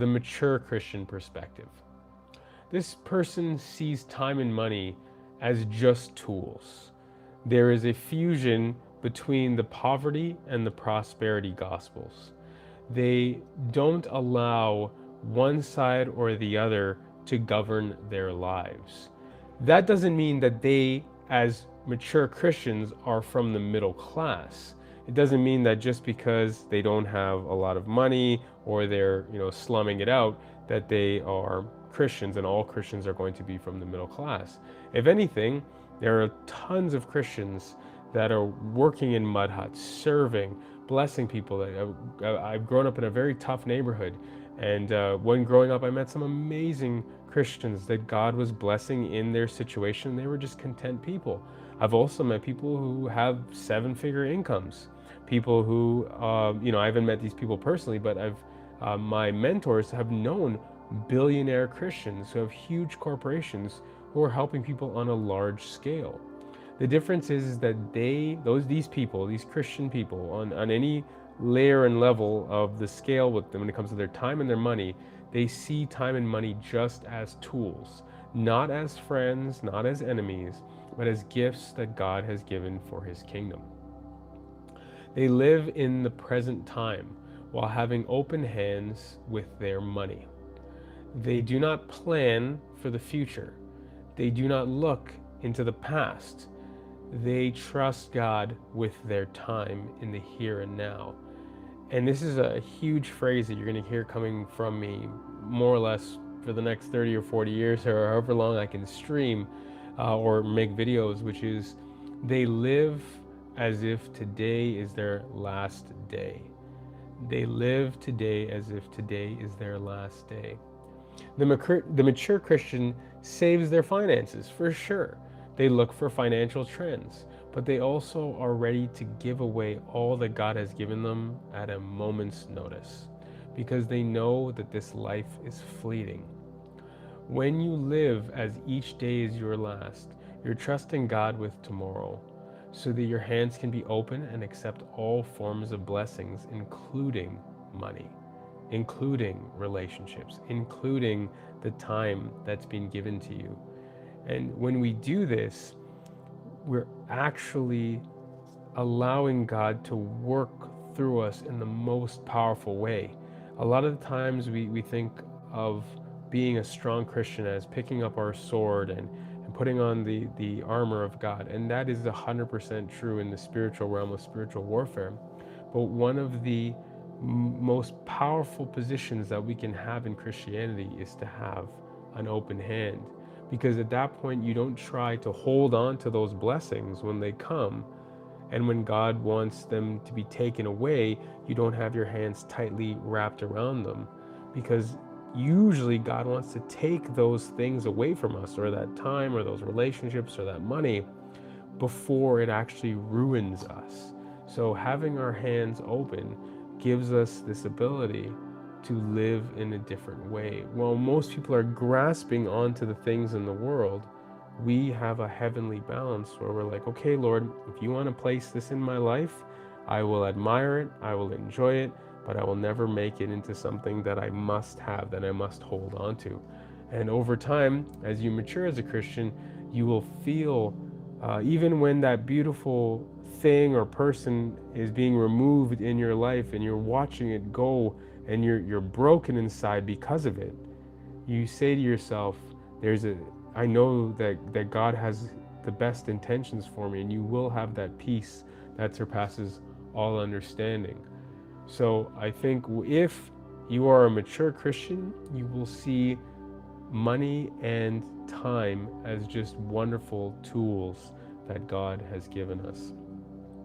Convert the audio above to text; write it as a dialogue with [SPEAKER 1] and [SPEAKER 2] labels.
[SPEAKER 1] The mature Christian perspective. This person sees time and money as just tools. There is a fusion between the poverty and the prosperity gospels. They don't allow one side or the other to govern their lives. That doesn't mean that they, as mature Christians, are from the middle class. It doesn't mean that just because they don't have a lot of money or they're, slumming it out, that they are Christians and all Christians are going to be from the middle class. If anything, there are tons of Christians that are working in mud huts, serving, blessing people. I've grown up in a very tough neighborhood, and when growing up, I met some amazing Christians that God was blessing in their situation. They were just content people. I've also met people who have seven-figure incomes. People who, I haven't met these people personally, but my mentors have known billionaire Christians who have huge corporations who are helping people on a large scale. The difference is that these people, these Christian people, on any layer and level of the scale with them when it comes to their time and their money, they see time and money just as tools, not as friends, not as enemies, but as gifts that God has given for his kingdom. They live in the present time while having open hands with their money. They do not plan for the future. They do not look into the past. They trust God with their time in the here and now. And this is a huge phrase that you're going to hear coming from me more or less for the next 30 or 40 years, or however long I can stream or make videos, which is they live as if today is their last day. They live today as if today is their last day. The mature Christian saves their finances, for sure. They look for financial trends, but they also are ready to give away all that God has given them at a moment's notice, because they know that this life is fleeting. When you live as each day is your last, you're trusting God with tomorrow, so that your hands can be open and accept all forms of blessings, including money, including relationships, including the time that's been given to you. And when we do this, we're actually allowing God to work through us in the most powerful way. A lot of the times we think of being a strong Christian as picking up our sword and putting on the armor of God. And that is 100% true in the spiritual realm of spiritual warfare. But one of the most powerful positions that we can have in Christianity is to have an open hand. Because at that point, you don't try to hold on to those blessings when they come. And when God wants them to be taken away, you don't have your hands tightly wrapped around them. Because usually God wants to take those things away from us, or that time, or those relationships, or that money, before it actually ruins us. So having our hands open gives us this ability to live in a different way. While most people are grasping onto the things in the world, we have a heavenly balance where we're like, okay, Lord, if you want to place this in my life, I will admire it, I will enjoy it, but I will never make it into something that I must have, that I must hold on to. And over time, as you mature as a Christian, you will feel, even when that beautiful thing or person is being removed in your life and you're watching it go and you're broken inside because of it, you say to yourself, I know that God has the best intentions for me, and you will have that peace that surpasses all understanding. So I think if you are a mature Christian, you will see money and time as just wonderful tools that God has given us.